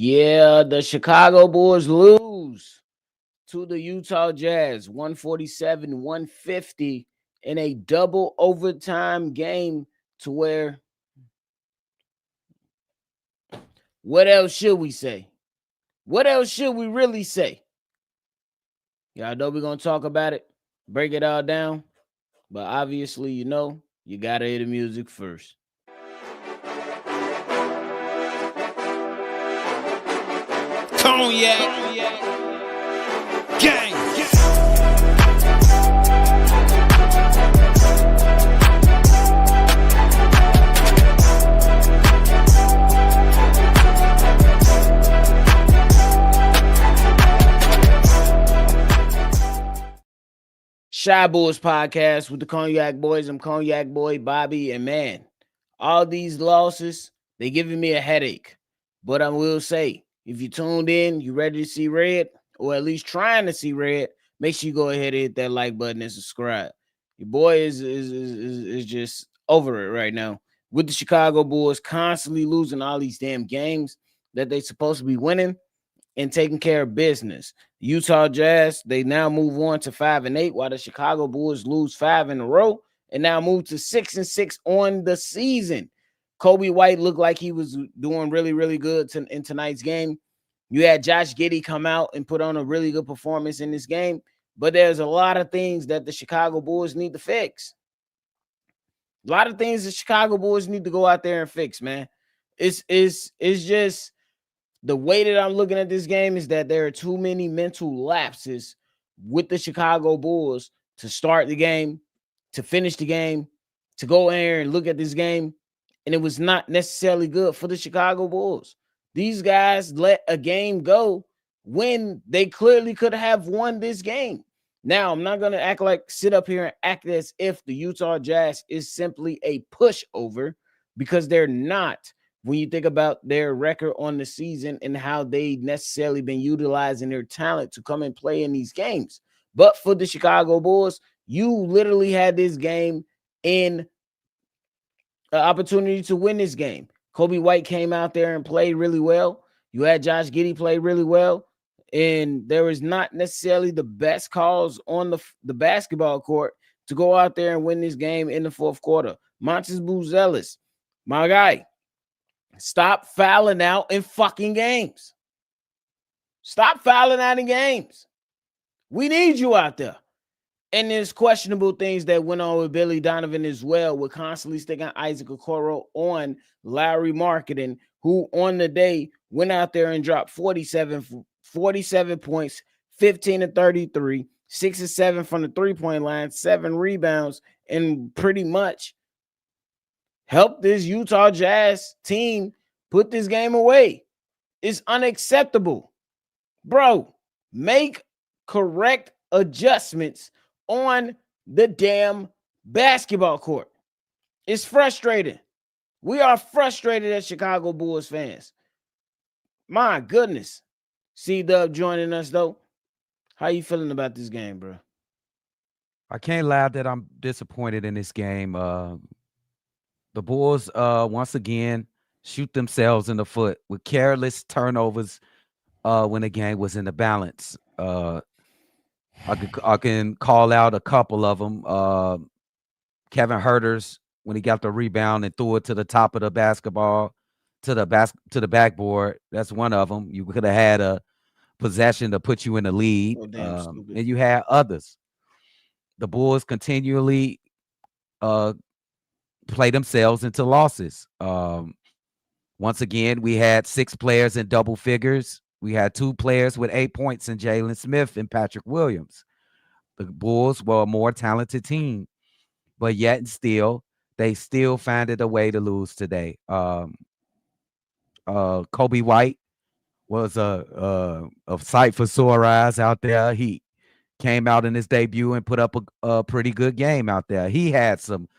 Yeah, the Chicago Bulls lose to the Utah Jazz 147-150 in a double overtime game to where what else should we say? What else should we really say? Y'all know we're going to talk about it, break it all down, but obviously, you got to hear the music first. Cognac, gang. Shy Bulls podcast with the Cognac Boys. I'm Cognac Boy Bobby, and man, all these losses, they giving me a headache. But I will say, if you tuned in, you ready to see red, or at least trying to see red, make sure you go ahead and hit that like button and subscribe. Your boy is just over it right now with the Chicago Bulls constantly losing all these damn games that they supposed to be winning and taking care of business. The Utah Jazz, they now move on to 5-8, while the Chicago Bulls lose 5 in a row and now move to 6-6 on the season. Kobe White looked like he was doing really, really good in tonight's game. You had Josh Giddey come out and put on a really good performance in this game, but there's a lot of things that the Chicago Bulls need to fix. A lot of things the Chicago Bulls need to go out there and fix, man. It's just the way that I'm looking at this game is that there are too many mental lapses with the Chicago Bulls to start the game, to finish the game, to go in here and look at this game. And it was not necessarily good for the Chicago Bulls. These guys let a game go when they clearly could have won this game. Now, I'm not going to sit up here and act as if the Utah Jazz is simply a pushover, because they're not. When you think about their record on the season and how they necessarily been utilizing their talent to come and play in these games. But for the Chicago Bulls, you literally had this game in an opportunity to win this game. Kobe White came out there and played really well. You had Josh Giddey play really well. And there was not necessarily the best calls on the basketball court to go out there and win this game in the fourth quarter. Montes Buzelis, my guy, stop fouling out in fucking games. Stop fouling out in games. We need you out there. And there's questionable things that went on with Billy Donovan as well, with constantly sticking Isaac Okoro on Larry Marketing, who on the day went out there and dropped 47 points, 15 to 33, 6 to 7 from the three-point line, 7 rebounds, and pretty much helped this Utah Jazz team put this game away. It's unacceptable. Bro, make correct adjustments on the damn basketball court. It's frustrating. We are frustrated as Chicago Bulls fans. My goodness. Cdub joining us, though. How you feeling about this game, bro? I can't lie that I'm disappointed in this game. The Bulls, once again, shoot themselves in the foot with careless turnovers when the game was in the balance. I can call out a couple of them. Kevin Herters, when he got the rebound and threw it to the top of the basketball, to the backboard. That's one of them. You could have had a possession to put you in the lead. And you had others. The Bulls continually play themselves into losses. Once again, we had 6 players in double figures. We had 2 players with 8 points in Jalen Smith and Patrick Williams. The Bulls were a more talented team, but yet and still, they still found it a way to lose today. Kobe White was a sight for sore eyes out there. He came out in his debut and put up a pretty good game out there. He had some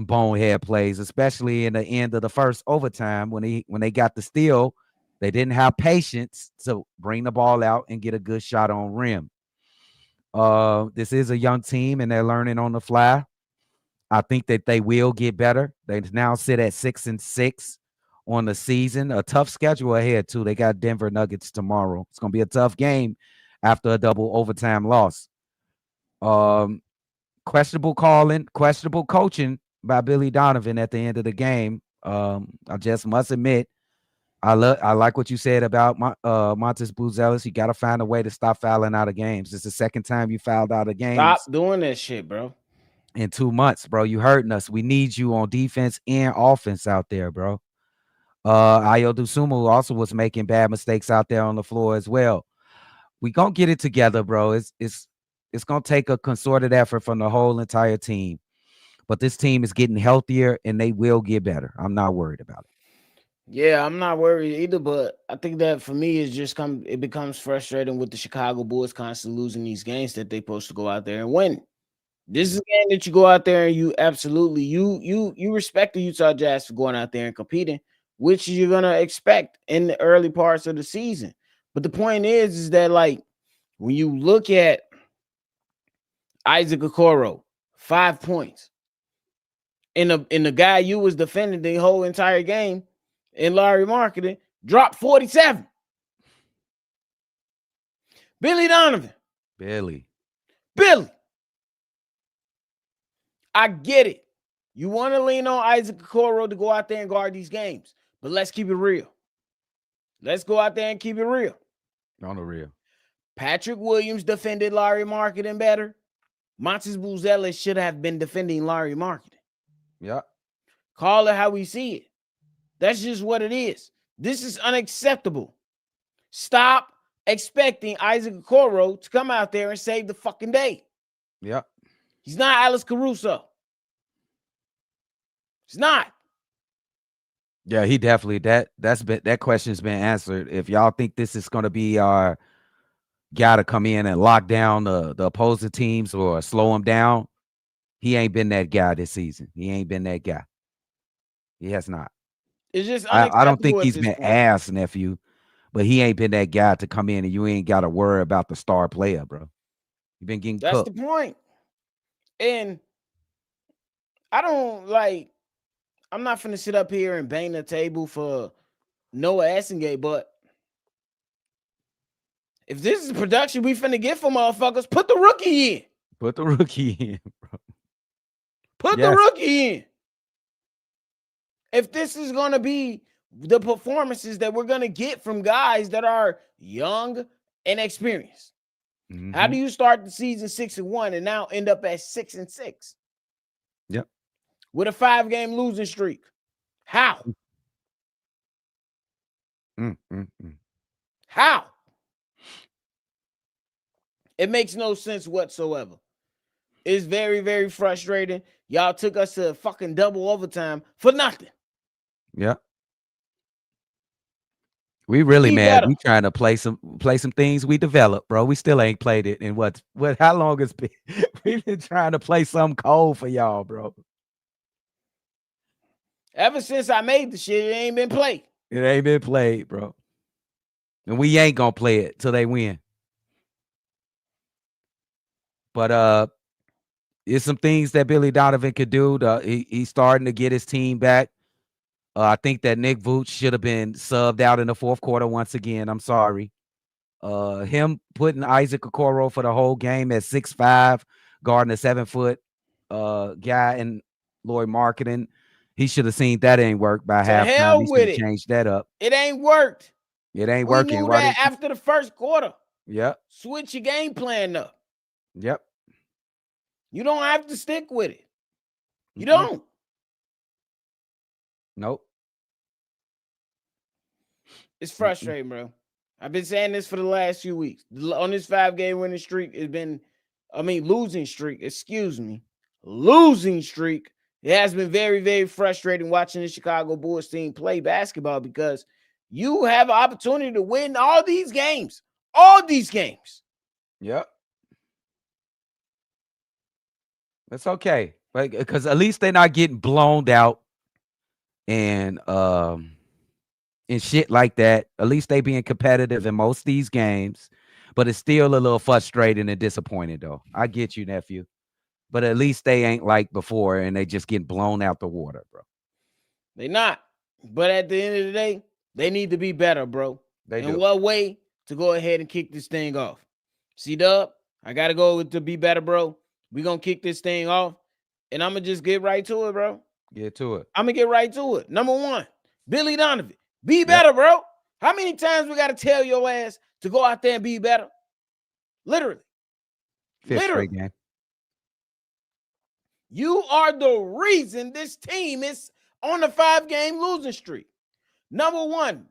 bonehead plays, especially in the end of the first overtime when they got the steal. They didn't have patience to bring the ball out and get a good shot on rim. This is a young team, and they're learning on the fly. I think that they will get better. They now sit at 6-6 on the season. A tough schedule ahead too. They got Denver Nuggets tomorrow. It's gonna be a tough game after a double overtime loss. Um, questionable calling, questionable coaching by Billy Donovan at the end of the game. I just must admit, I like what you said about Montes Buzelis. You got to find a way to stop fouling out of games. It's the second time you fouled out of games Stop doing that shit, bro. in 2 months, bro. You hurting us. We need you on defense and offense out there, bro. Ayo Dosunmu also was making bad mistakes out there on the floor as well. We gonna get it together, bro. It's gonna take a concerted effort from the whole entire team. But this team is getting healthier and they will get better. I'm not worried about it. Yeah, I'm not worried either, but I think that for me it becomes frustrating with the Chicago Bulls constantly losing these games that they supposed to go out there and win. This is a game that you go out there and you absolutely you respect the Utah Jazz for going out there and competing, which you're gonna expect in the early parts of the season. But the point is that like when you look at Isaac Okoro, 5 points, in the guy you was defending the whole entire game, in Larry Marketing, dropped 47. Billy Donovan. Billy. I get it. You want to lean on Isaac Okoro to go out there and guard these games. But let's keep it real. Let's go out there and keep it real. On the real. Patrick Williams defended Larry Marketing better. Montes Buzelis should have been defending Larry Marketing. Yeah. Call it how we see it. That's just what it is. This is unacceptable. Stop expecting Isaac Okoro to come out there and save the fucking day. Yeah. He's not Alex Caruso. He's not. Yeah, he definitely that question's been answered. If y'all think this is going to be our guy to come in and lock down the opposing teams or slow him down, he ain't been that guy this season. He ain't been that guy. He has not. It's just unacceptable. I don't think at he's this been point. ass, nephew, but he ain't been that guy to come in and you ain't got to worry about the star player, bro. You've been getting That's cooked. the point. And I don't like, I'm not finna sit up here and bang the table for Noah Essengate, but if this is the production we finna get for motherfuckers, put the rookie in. Put the rookie in, bro. Put the rookie in. If this is gonna be the performances that we're gonna get from guys that are young and experienced. Mm-hmm. How do you start the season 6-1 and now end up at 6-6? Yep. With a 5-game losing streak. How? How? It makes no sense whatsoever. It's very, very frustrating. Y'all took us to fucking double overtime for nothing. Yeah. We really Be mad. better. We trying to play some things we developed, bro. We still ain't played it in what how long it's been. We've been trying to play something cold for y'all, bro. Ever since I made the shit, it ain't been played. It ain't been played, bro. And we ain't gonna play it till they win. But it's some things that Billy Donovan could do. He's starting to get his team back. I think that Nick Vooch should have been subbed out in the fourth quarter once again. I'm sorry. Him putting Isaac Okoro for the whole game at 6'5", guarding a 7-foot guy and Lloyd Marketing. He should have seen that ain't work by halftime. Hell He with should have it. changed that up. It ain't worked. It ain't We working. knew Why that did after the first quarter. Yep. Switch your game plan up. Yep. You don't have to stick with it. You don't. Nope. It's frustrating, bro. I've been saying this for the last few weeks. On this 5-game winning streak, losing streak, losing streak. It has been very, very frustrating watching the Chicago Bulls team play basketball because you have an opportunity to win all these games. All these games. Yep. That's okay. Because at least they're not getting blown out and shit like that. At least they being competitive in most of these games. But it's still a little frustrating and disappointing, though. I get you, nephew. But at least they ain't like before and they just getting blown out the water, bro. They not. But at the end of the day, they need to be better, bro. They And do. what way to go ahead and kick this thing off? Cdub, I gotta go with to be better, bro. We gonna kick this thing off, and I'm gonna just get right to it, bro. Get to it. I'm gonna get right to it. Number one, Billy Donovan, be better, bro. How many times we gotta tell your ass to go out there and be better? Literally. Fifth straight game. You are the reason this team is on a 5-game losing streak. Number one,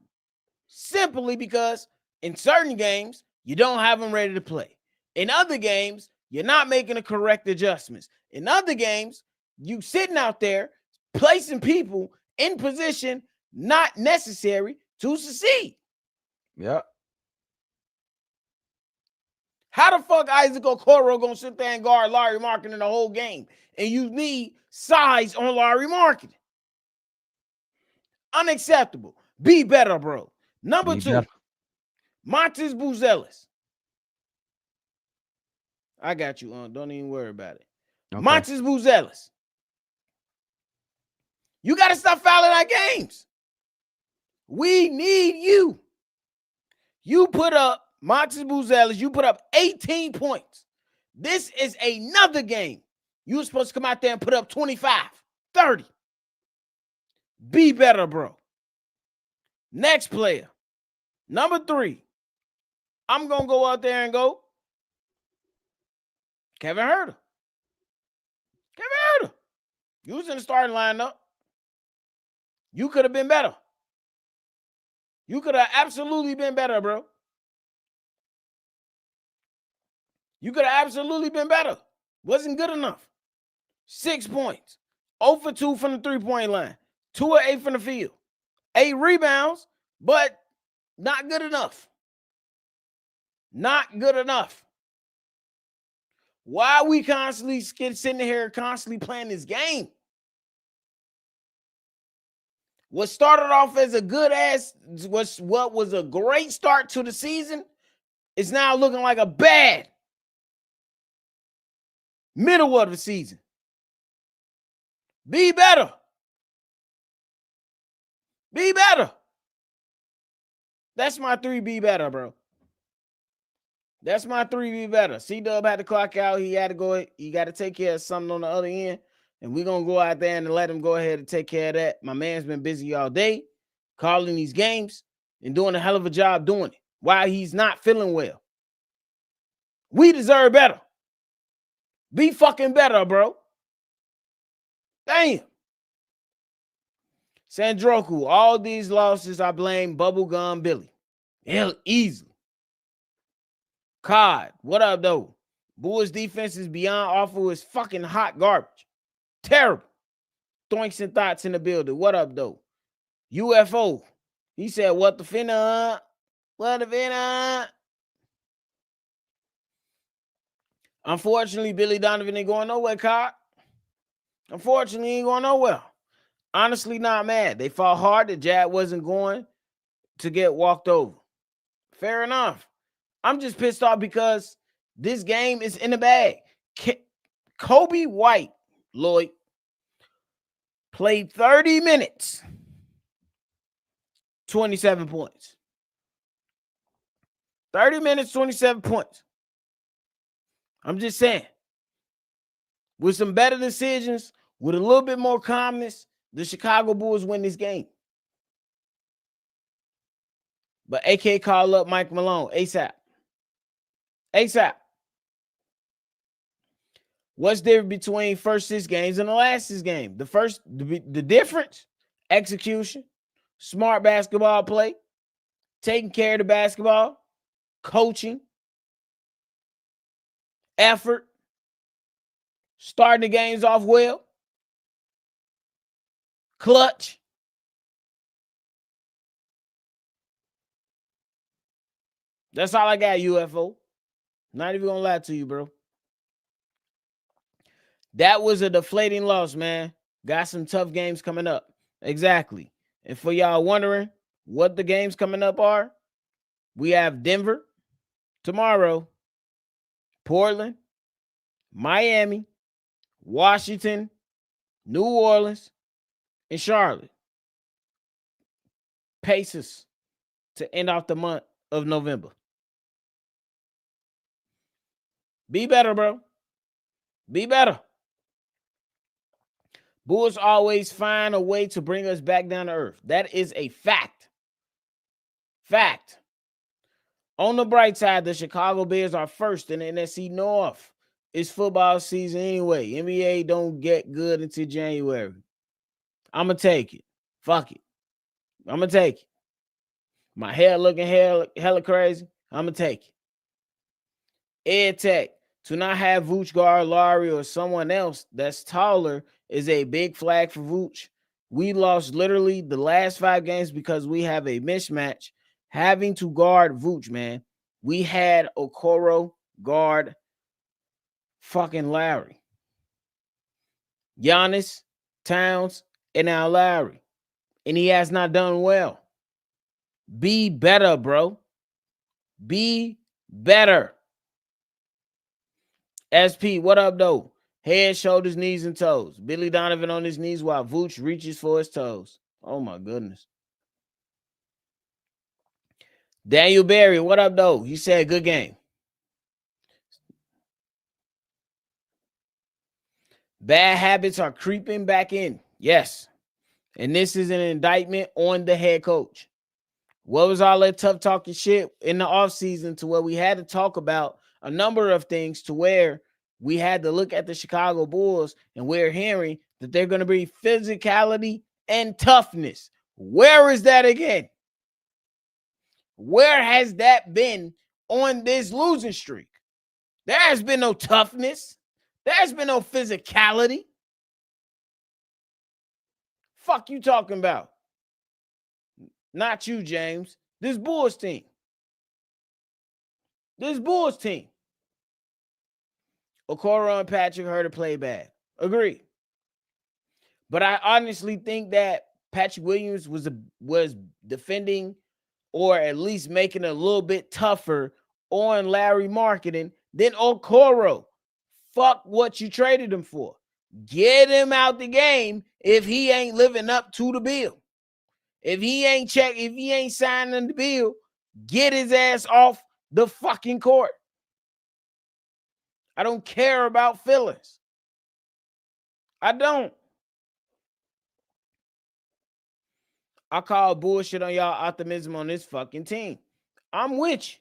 simply because in certain games, you don't have them ready to play. In other games, you're not making the correct adjustments. In other games, you sitting out there placing people in position not necessary to succeed. Yep. How the fuck Isaac Okoro gonna sit there and guard Larry Marketing the whole game? And you need size on Larry Marketing. Unacceptable. Be better, bro. Number two, Montes Buzelis. I got you, don't even worry about it. Okay. Montes Buzelis. You got to stop fouling our games. We need you. You put up, Montes Buzelis, you put up 18 points. This is another game. You were supposed to come out there and put up 25, 30. Be better, bro. Next player. Number 3. I'm going to go out there and go Kevin Huerter. Kevin Huerter. You was in the starting lineup. You could have been better. You could have absolutely been better, bro. You could have absolutely been better. Wasn't good enough. 6 points. 0 for 2 from the three-point line. 2 of 8 from the field. 8 rebounds, but not good enough. Not good enough. Why are we constantly sitting here constantly playing this game? What started off as a good ass, what was a great start to the season, is now looking like a bad middle of the season. Be better. Be better. That's my 3 be better, bro. That's my 3 be better. Cdub had to clock out. He had to go. He got to take care of something on the other end. And we're going to go out there and let him go ahead and take care of that. My man's been busy all day calling these games and doing a hell of a job doing it while he's not feeling well. We deserve better. Be fucking better, bro. Damn. Sandroku, all these losses, I blame Bubblegum Billy. Hell, easily. Cod, what up, though? Bulls defense is beyond awful. It's fucking hot garbage. Terrible. Thinks and thoughts in the building. What up, though? UFO. He said, what the finna? What the finna? Unfortunately, Billy Donovan ain't going nowhere, Cod. Unfortunately, he ain't going nowhere. Honestly, not mad. They fought hard. The Jab wasn't going to get walked over. Fair enough. I'm just pissed off because this game is in the bag. Kobe White, Lloyd, played 30 minutes, 27 points. 30 minutes, 27 points. I'm just saying, with some better decisions, with a little bit more calmness, the Chicago Bulls win this game. But AK call up Mike Malone ASAP. ASAP. What's different between first 6 games and the last 6 games? The difference, execution, smart basketball play, taking care of the basketball, coaching, effort, starting the games off well, clutch. That's all I got, UFO. Not even gonna lie to you, bro. That was a deflating loss, man. Got some tough games coming up. Exactly. And for y'all wondering what the games coming up are, we have Denver tomorrow, Portland, Miami, Washington, New Orleans, and Charlotte. Pacers to end off the month of November. Be better, bro. Be better. Bulls always find a way to bring us back down to earth. That is a fact. Fact. On the bright side, the Chicago Bears are first in the NFC North. It's football season anyway. NBA don't get good until January. I'm going to take it. Fuck it. I'm going to take it. My hair looking hella crazy. I'm going to take it. Ed Tech, to not have Vooch guard Laurie or someone else that's taller is a big flag for Vooch. We lost literally the last 5 games because we have a mismatch having to guard Vooch, man. We had Okoro guard fucking Larry. Giannis, Towns, and now Larry. And he has not done well. Be better, bro. Be better. SP, what up, though? Head, shoulders, knees, and toes. Billy Donovan on his knees while Vooch reaches for his toes. Oh, my goodness. Daniel Berry, what up, though? He said, good game. Bad habits are creeping back in. Yes. And this is an indictment on the head coach. What was all that tough talking shit in the offseason to where we had to talk about a number of things to where we had to look at the Chicago Bulls and we're hearing that they're going to bring physicality and toughness. Where is that again? Where has that been on this losing streak? There has been no toughness. There's been no physicality. Fuck you talking about? Not you, James. This Bulls team. This Bulls team. Okoro and Patrick Herter play bad. Agree. But I honestly think that Patrick Williams was defending or at least making it a little bit tougher on Larry Marketing than Okoro. Fuck what you traded him for. Get him out the game if he ain't living up to the bill. If he ain't signing the bill, get his ass off the fucking court. I don't care about feelings. I don't. I call bullshit on y'all optimism on this fucking team. I'm with you.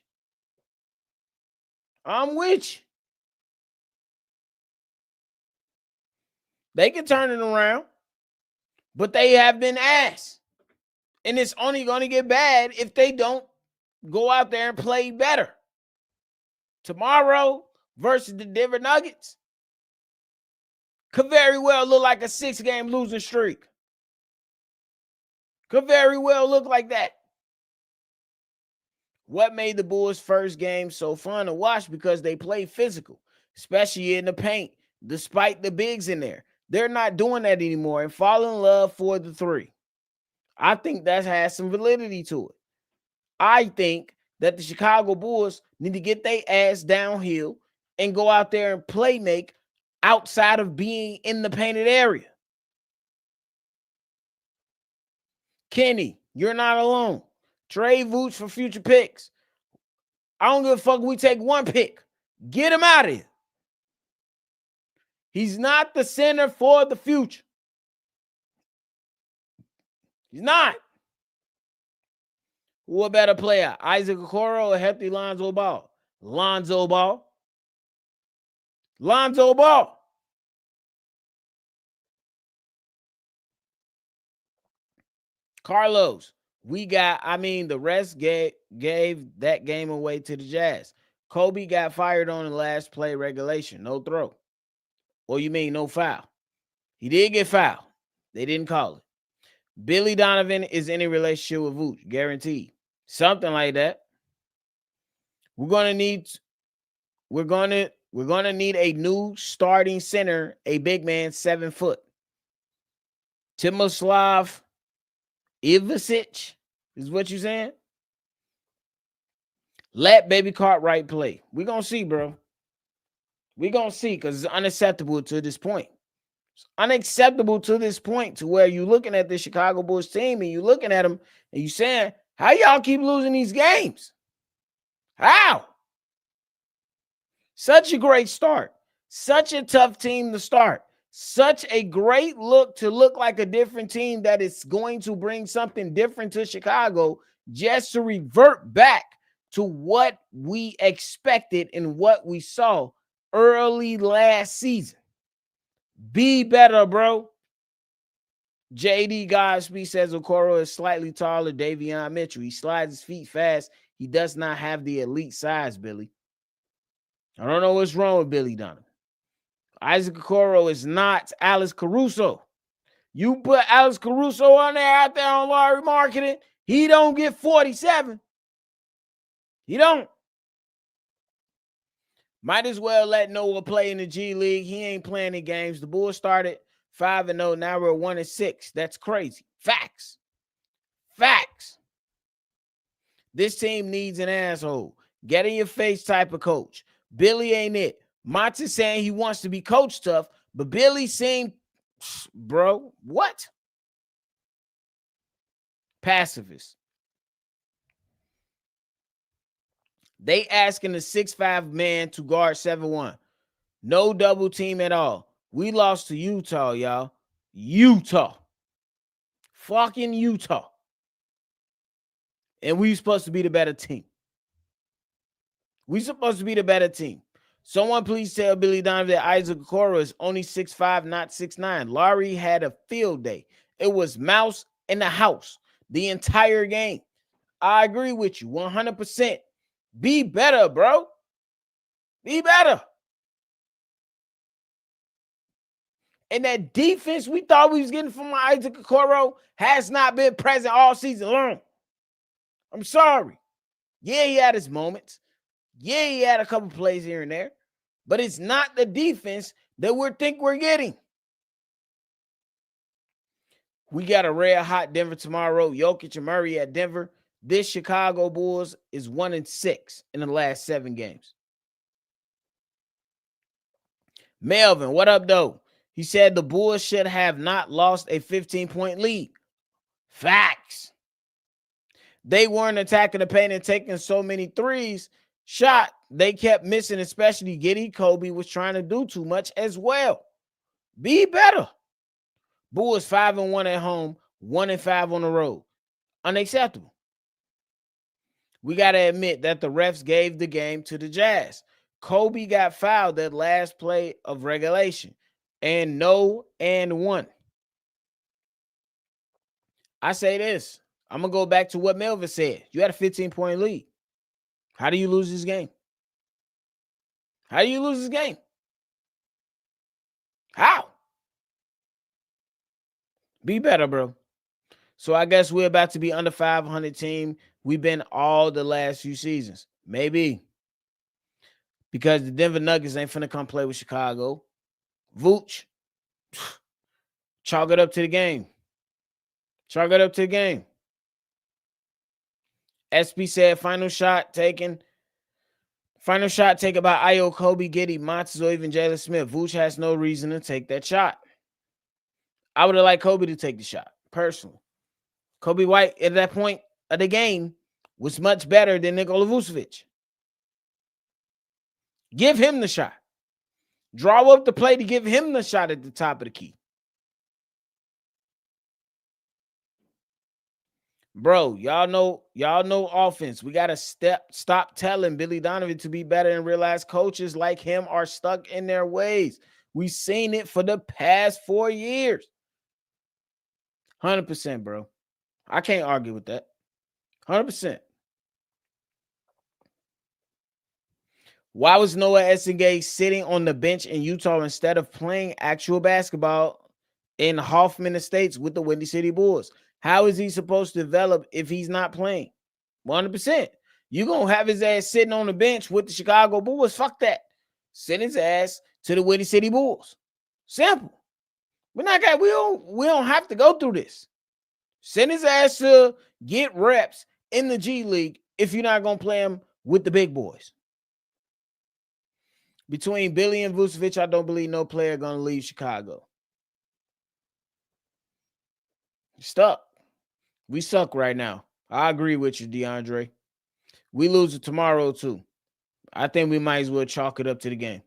I'm with you. They can turn it around, but they have been ass. And it's only going to get bad if they don't go out there and play better. Tomorrow versus the Denver Nuggets could very well look like a 6-game losing streak. Could very well look like that. What made the Bulls' first game so fun to watch? Because they play physical, especially in the paint, despite the bigs in there. They're not doing that anymore and fall in love for the 3. I think that has some validity to it. I think that the Chicago Bulls need to get their ass downhill and go out there and play make outside of being in the painted area. Kenny, you're not alone. Trade Vooch for future picks. I don't give a fuck if we take 1 pick. Get him out of here. He's not the center for the future. He's not. Who a better player? Isaac Okoro or healthy Lonzo Ball? Lonzo Ball. Lonzo Ball. Carlos, the rest gave that game away to the Jazz. Kobe got fired on the last play regulation. No throw. Or you mean no foul? He did get fouled. They didn't call it. Billy Donovan is in a relationship with Vooch, guaranteed. Something like that. We're gonna need a new starting center, a big man, 7 foot. Timoslav Ivicic is what you saying? Let Baby Cartwright play. We're gonna see, bro. We're gonna see because it's unacceptable to this point. It's unacceptable to this point to where you're looking at the Chicago Bulls team and you're looking at them and you're saying, how y'all keep losing these games? How? Such a great start. Such a tough team to start. Such a great look to look like a different team that is going to bring something different to Chicago, just to revert back to what we expected and what we saw early last season. Be better, bro. JD Godspeed says Okoro is slightly taller Davion Mitchell. He slides his feet fast. He does not have the elite size, Billy. I don't know what's wrong with Billy Donovan. Isaac Okoro is not Alex Caruso. You put Alex Caruso on there out there on Larry Marketing, he don't get 47. He don't. Might as well let Noah play in the G League. He ain't playing the games. The Bulls started 5-0. Now we're 1-6. That's crazy. Facts. Facts. This team needs an asshole. Get in your face type of coach. Billy ain't it. Monty's saying he wants to be coach tough, but Billy seemed, bro, what? Pacifist. They asking the 6'5" man to guard 7'1". No double team at all. We lost to Utah, y'all. Utah. Fucking Utah. And we supposed to be the better team. We supposed to be the better team. Someone please tell Billy Donovan that Isaac Okoro is only 6'5", not 6'9". Laurie had a field day. It was mouse in the house the entire game. I agree with you 100%. Be better, bro. Be better. And that defense we thought we was getting from Isaac Okoro has not been present all season long. I'm sorry. Yeah, he had his moments. Yeah, he had a couple plays here and there. But it's not the defense that we think we're getting. We got a red hot Denver tomorrow. Jokic and Murray at Denver. This Chicago Bulls is 1-6 in the last 7 games. Melvin, what up, though? He said the Bulls should have not lost a 15-point lead. Facts. They weren't attacking the paint and taking so many threes. Shot, they kept missing, especially Giddey. Kobe was trying to do too much as well. Be better. Bulls 5-1 at home, 1-5 on the road. Unacceptable. We got to admit that the refs gave the game to the Jazz. Kobe got fouled that last play of regulation. And 1. I say this. I'm going to go back to what Melvin said. You had a 15-point lead. How do you lose this game? How do you lose this game? How? Be better, bro. So I guess we're about to be under 500 team. We've been all the last few seasons. Maybe. Because the Denver Nuggets ain't finna come play with Chicago. Vooch. Chalk it up to the game. Chalk it up to the game. SP said final shot taken. Final shot taken by Ayo, Kobe, Giddey, Montes, or even Jalen Smith. Vooch has no reason to take that shot. I would have liked Kobe to take the shot, personally. Kobe White, at that point of the game, was much better than Nikola Vucevic. Give him the shot. Draw up the play to give him the shot at the top of the key. Bro, y'all know offense. We got to stop telling Billy Donovan to be better and realize coaches like him are stuck in their ways. We've seen it for the past 4 years. 100%, bro. I can't argue with that. 100%. Why was Noah Essengate sitting on the bench in Utah instead of playing actual basketball in Hoffman Estates with the Windy City Bulls? How is he supposed to develop if he's not playing? 100%. You're going to have his ass sitting on the bench with the Chicago Bulls. Fuck that. Send his ass to the Windy City Bulls. Simple. We don't have to go through this. Send his ass to get reps in the G League if you're not going to play him with the big boys. Between Billy and Vucevic, I don't believe no player going to leave Chicago. Stuck. We suck right now. I agree with you, DeAndre. We lose it tomorrow too. I think we might as well chalk it up to the game.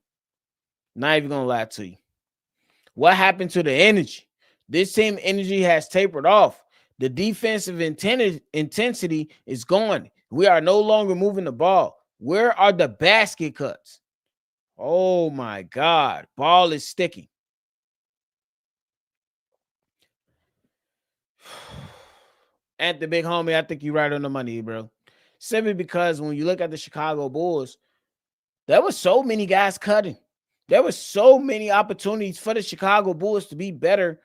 Not even gonna lie to you. What happened to the energy? This team energy has tapered off. The defensive intensity is gone. We are no longer moving the ball. Where are the basket cuts? Oh my God. Ball is sticking. At the big homie, I think you're right on the money, bro. Simply because when you look at the Chicago Bulls, there were so many guys cutting. There were so many opportunities for the Chicago Bulls to be better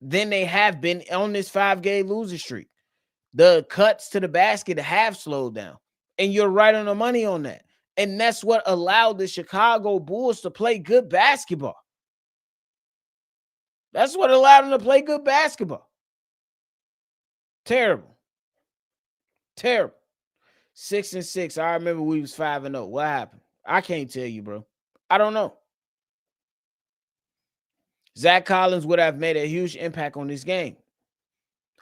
than they have been on this 5-game losing streak. The cuts to the basket have slowed down. And you're right on the money on that. And that's what allowed the Chicago Bulls to play good basketball. That's what allowed them to play good basketball. Terrible. Terrible. 6-6. I remember we was 5-0. What happened? I can't tell you, bro. I don't know. Zach Collins would have made a huge impact on this game.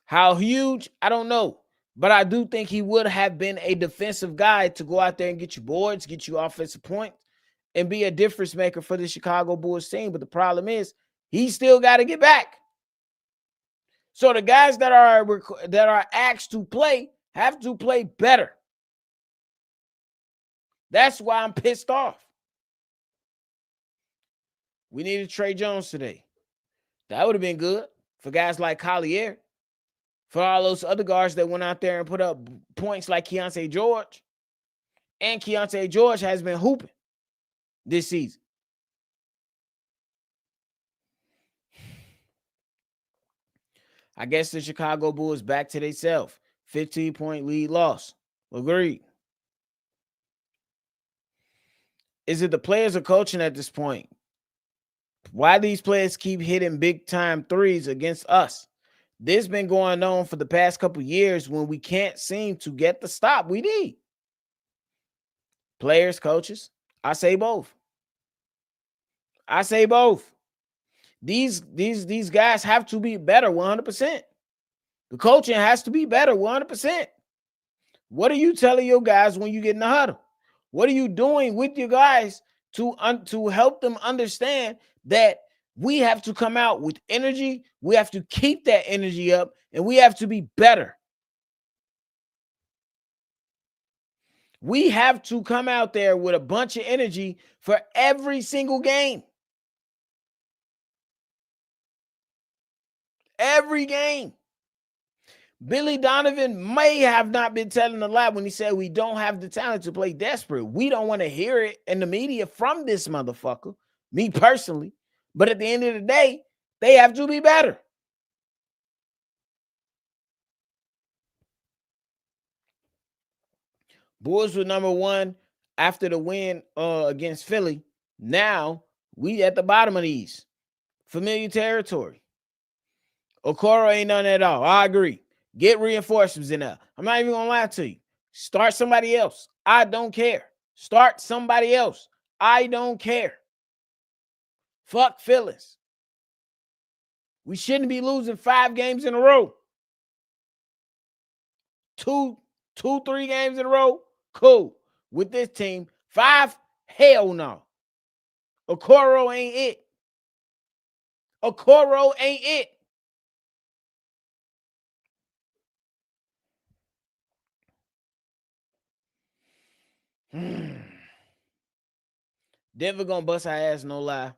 How huge? I don't know. But I do think he would have been a defensive guy to go out there and get you boards, get you offensive points, and be a difference maker for the Chicago Bulls team. But the problem is he still got to get back. So the guys that are asked to play have to play better. That's why I'm pissed off. We needed Trey Jones today. That would have been good for guys like Collier. For all those other guards that went out there and put up points like Keontae George. And Keontae George has been hooping this season. I guess the Chicago Bulls back to themselves. 15-point lead loss. Agreed. Is it the players or coaching at this point? Why these players keep hitting big-time threes against us? This has been going on for the past couple years when we can't seem to get the stop we need. Players, coaches, I say both. I say both. These guys have to be better 100%. The coaching has to be better 100%. What are you telling your guys when you get in the huddle? What are you doing with your guys to help them understand that we have to come out with energy, we have to keep that energy up, and we have to be better. We have to come out there with a bunch of energy for every single game. Every game. Billy Donovan may have not been telling a lie when he said we don't have the talent to play desperate. We don't want to hear it in the media from this motherfucker, me personally. But at the end of the day, they have to be better. Bulls were number one after the win against Philly. Now we at the bottom of the East. Familiar territory. Okoro ain't none at all. I agree. Get reinforcements in there. I'm not even going to lie to you. Start somebody else. I don't care. Start somebody else. I don't care. Fuck Phyllis. We shouldn't be losing 5 games in a row. 3 games in a row. Cool. With this team. 5, hell no. Okoro ain't it. Okoro ain't it. Denver gonna bust our ass, no lie.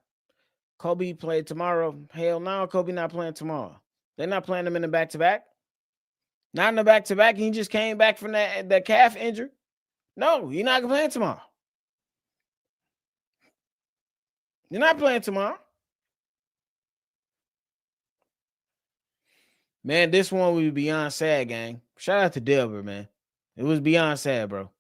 Kobe played tomorrow. Hell no, Kobe not playing tomorrow. They're not playing him in the back-to-back. Not in the back-to-back. He just came back from that calf injury. No, you're not playing tomorrow. You're not playing tomorrow. Man, this one was beyond sad, gang. Shout out to Delbert, man. It was beyond sad, bro.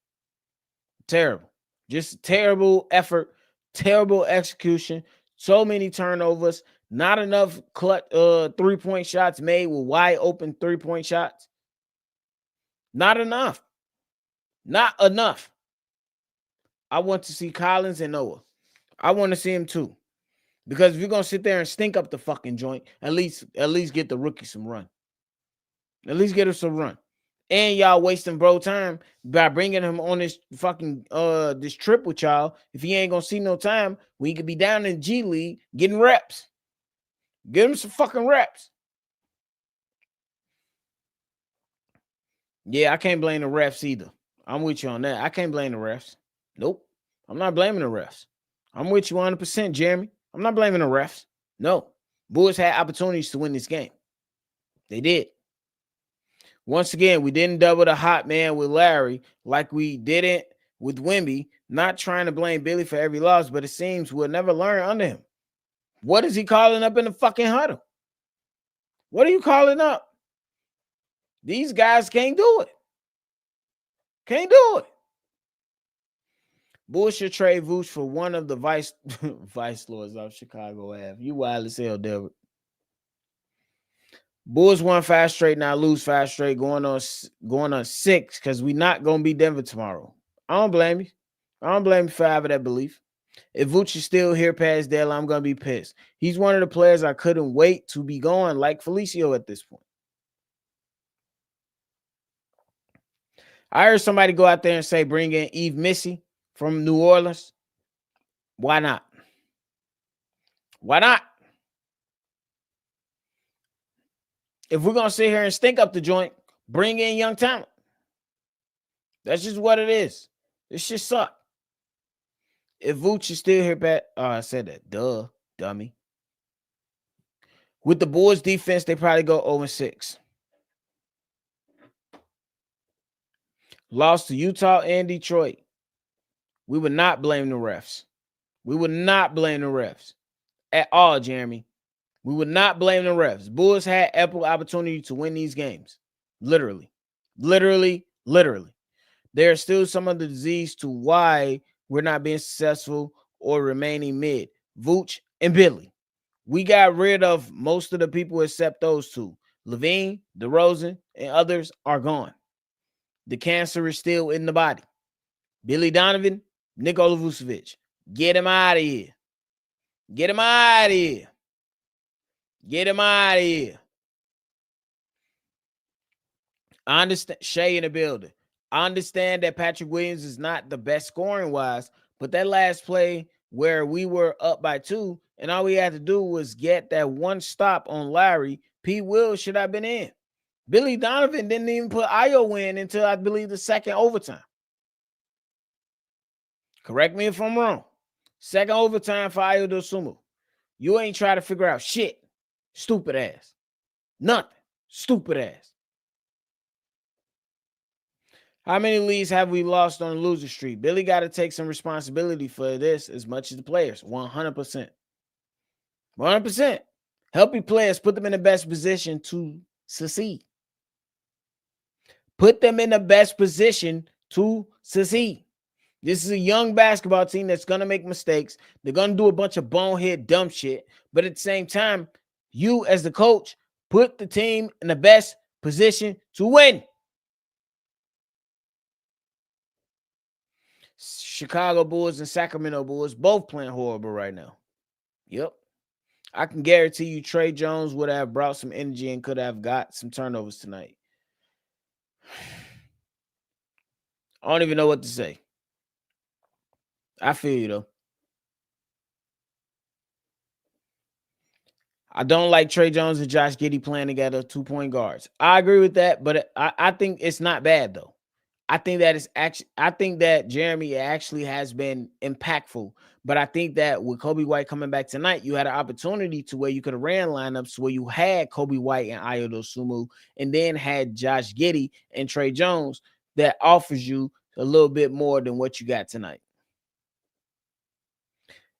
Terrible. Just terrible effort, terrible execution, so many turnovers, not enough clutch 3-point shots made with wide open 3-point shots. Not enough. Not enough. I want to see Collins and Noah. I want to see him too. Because if you're going to sit there and stink up the fucking joint, at least get the rookie some run. At least get us a run. And y'all wasting bro time by bringing him on this fucking this trip with y'all. If he ain't gonna see no time, we could be down in G League getting reps. Get him some fucking reps. Yeah, I can't blame the refs either. I'm with you on that. I can't blame the refs. Nope. I'm not blaming the refs. I'm with you 100%, Jeremy. I'm not blaming the refs. No. Bulls had opportunities to win this game. They did. Once again, we didn't double the hot man with Larry like we didn't with Wemby. Not trying to blame Billy for every loss, but it seems we'll never learn under him. What is he calling up in the fucking huddle? What are you calling up? These guys can't do it. Can't do it. Bulls should trade Vooch for one of the vice lords off Chicago Ave. You wild as hell, Delbert. Bulls won 5 straight, now lose 5 straight, going on 6 because we not gonna be Denver tomorrow. I don't blame you. I don't blame you for having that belief. If Vooch is still here past deadline, I'm gonna be pissed. He's one of the players I couldn't wait to be going, like Felicio at this point. I heard somebody go out there and say bring in Eve Missy from New Orleans. Why not? Why not? If we're gonna sit here and stink up the joint, bring in young talent. That's just what it is. This shit suck. If Vooch is still here, I said that. Duh, dummy. With the Bulls defense, they probably go 0-6. Lost to Utah and Detroit. We would not blame the refs. We would not blame the refs at all, Jeremy. We would not blame the refs. Bulls had ample opportunity to win these games. Literally. Literally. Literally. There's still some of the disease to why we're not being successful or remaining mid. Vooch and Billy. We got rid of most of the people except those two. Levine, DeRozan, and others are gone. The cancer is still in the body. Billy Donovan, Nikola Vucevic. Get him out of here. Get him out of here. Get him out of here. I understand Shea in the building. I understand that Patrick Williams is not the best scoring wise, but that last play where we were up by 2 and all we had to do was get that one stop on Larry, P. Will should have been in. Billy Donovan didn't even put Io in until I believe the second overtime. Correct me if I'm wrong. Second overtime for Io Dosunmu. You ain't trying to figure out shit. Stupid ass. Nothing. Stupid ass. How many leads have we lost on the loser streak? Billy got to take some responsibility for this as much as the players. 100%. 100%. Help your players. Put them in the best position to succeed. Put them in the best position to succeed. This is a young basketball team that's going to make mistakes. They're going to do a bunch of bonehead dumb shit. But at the same time, you as the coach, put the team in the best position to win. Chicago Bulls and Sacramento Bulls both playing horrible right now. Yep. I can guarantee you Trey Jones would have brought some energy and could have got some turnovers tonight. I don't even know what to say. I feel you, though. I don't like Trey Jones and Josh Giddey playing together, 2-point guards. I agree with that, but I think it's not bad, though. I think that Jeremy actually has been impactful. But I think that with Kobe White coming back tonight, you had an opportunity to where you could have ran lineups where you had Kobe White and Ayo Dosunmu and then had Josh Giddey and Trey Jones that offers you a little bit more than what you got tonight.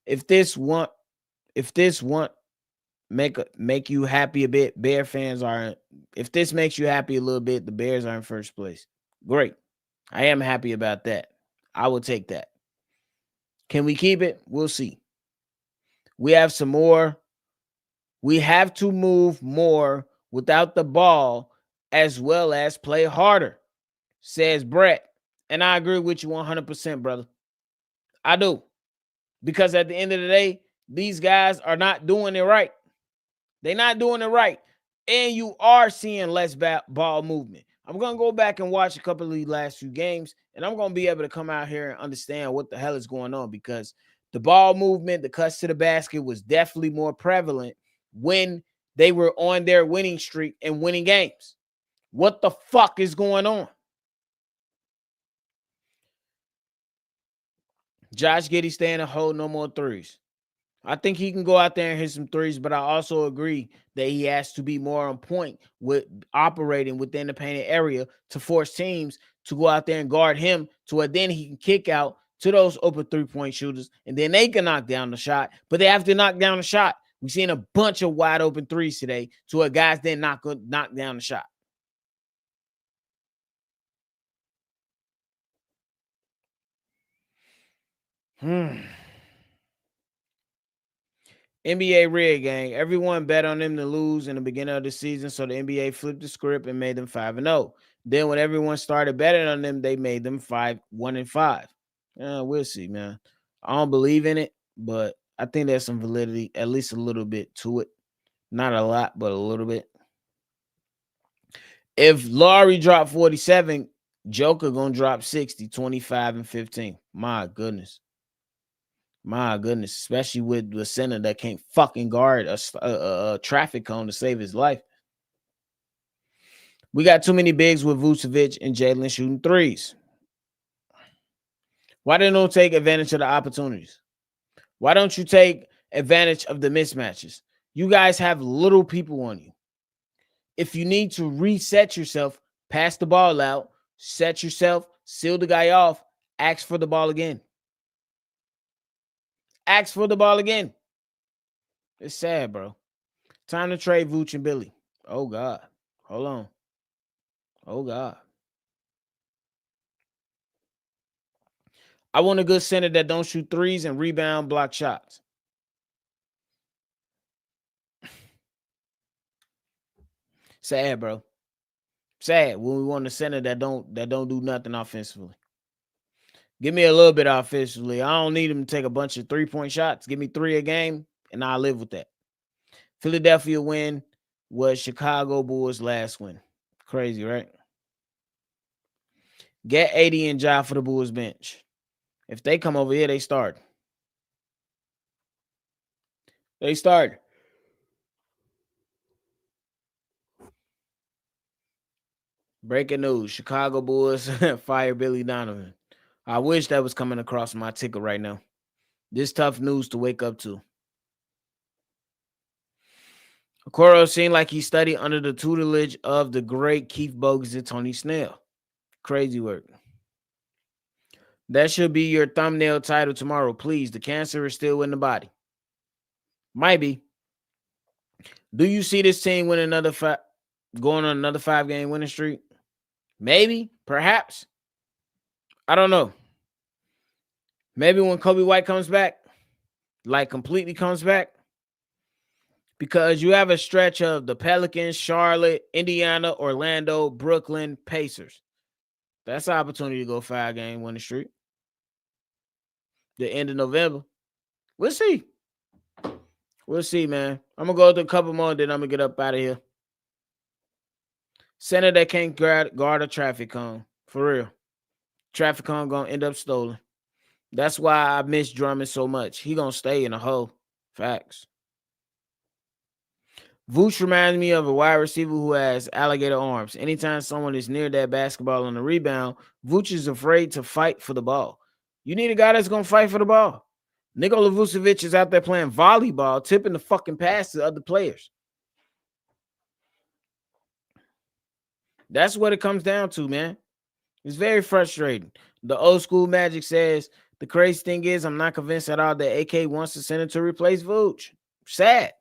If this make you happy a bit, Bear fans are. If this makes you happy a little bit, the Bears are in first place. Great. I am happy about that. I will take that. Can we keep it? We'll see. We have some more. We have to move more without the ball as well as play harder, says Brett. And I agree with you 100%, brother. I do. Because at the end of the day, these guys are not doing it right. They're not doing it right. And you are seeing less ball movement. I'm going to go back and watch a couple of the last few games, and I'm going to be able to come out here and understand what the hell is going on, because the ball movement, the cuts to the basket was definitely more prevalent when they were on their winning streak and winning games. What the fuck is going on? Josh Giddey staying a hold, no more threes. I think he can go out there and hit some threes, but I also agree that he has to be more on point with operating within the painted area to force teams to go out there and guard him, to where then he can kick out to those open three-point shooters, and then they can knock down the shot, but they have to knock down the shot. We've seen a bunch of wide open threes today to where guys then knock down the shot. NBA rig gang. Everyone bet on them to lose in the beginning of the season, so the NBA flipped the script and made them 5-0. Then when everyone started betting on them, they made them 1-5. We'll see, man. I don't believe in it, but I think there's some validity, at least a little bit to it. Not a lot, but a little bit. If Laurie dropped 47, Joker gonna drop 60, 25, and 15. My goodness. My goodness, especially with the center that can't fucking guard a traffic cone to save his life. We got too many bigs with Vucevic and Jalen shooting threes. Why they don't take advantage of the opportunities? Why don't you take advantage of the mismatches? You guys have little people on you. If you need to reset yourself, pass the ball out, set yourself, seal the guy off, ask for the ball again. Ask for the ball again. It's sad, bro. Time to trade Vooch and Billy. Oh, God. Hold on. Oh, God. I want a good center that don't shoot threes and rebound block shots. Sad, bro. Sad when we want a center that don't do nothing offensively. Give me a little bit offensively. I don't need him to take a bunch of 3-point shots. Give me 3 a game, and I'll live with that. Philadelphia win was Chicago Bulls' last win. Crazy, right? Get 80 and Ja for the Bulls bench. If they come over here, they start. They start. Breaking news. Chicago Bulls fire Billy Donovan. I wish that was coming across my ticker right now. This tough news to wake up to. Okoro seemed like he studied under the tutelage of the great Keith Bogus and Tony Snell. Crazy work. That should be your thumbnail title tomorrow. Please, the cancer is still in the body. Might be. Do you see this team win going on another 5-game winning streak? Maybe, perhaps. I don't know. Maybe when Kobe White comes back, like completely comes back, because you have a stretch of the Pelicans, Charlotte, Indiana, Orlando, Brooklyn, Pacers. That's an opportunity to go 5-game winning streak. The end of November. We'll see. We'll see, man. I'm going to go through a couple more, then I'm going to get up out of here. Center that can't guard a traffic cone. For real. Traffic cone going to end up stolen. That's why I miss Drummond so much. He going to stay in a hole. Facts. Vooch reminds me of a wide receiver who has alligator arms. Anytime someone is near that basketball on the rebound, Vooch is afraid to fight for the ball. You need a guy that's going to fight for the ball. Nikola Vucevic is out there playing volleyball, tipping the fucking pass to other players. That's what it comes down to, man. It's very frustrating. The old school Magic says, the crazy thing is I'm not convinced at all that AK wants to send him to replace Vooch. Sad.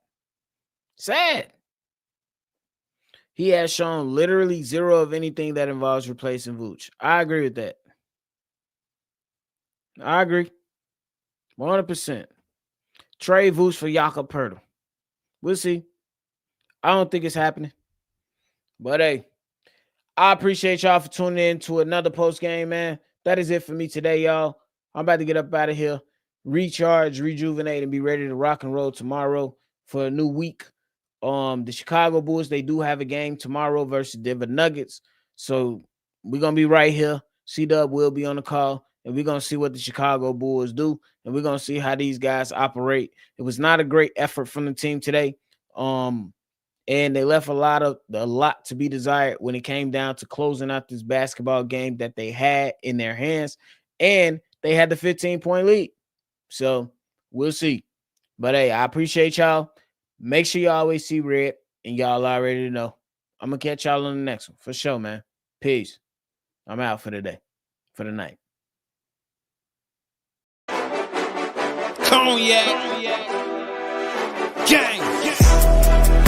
Sad. He has shown literally zero of anything that involves replacing Vooch. I agree with that. I agree. 100%. Trade Vooch for Jakob Poeltl. We'll see. I don't think it's happening. But hey, I appreciate y'all for tuning in to another post game, man. That is it for me today, y'all. I'm about to get up out of here, recharge, rejuvenate, and be ready to rock and roll tomorrow for a new week. The Chicago Bulls, they do have a game tomorrow versus Denver Nuggets. So we're gonna be right here. Cdub will be on the call, and we're gonna see what the Chicago Bulls do, and we're gonna see how these guys operate. It was not a great effort from the team today. And they left a lot to be desired when it came down to closing out this basketball game that they had in their hands, and they had the 15-point lead. So we'll see. But hey, I appreciate y'all. Make sure you always see red, and y'all already know. I'm gonna catch y'all on the next one for sure, man. Peace. I'm out for the day, for the night. Cognac. Gang.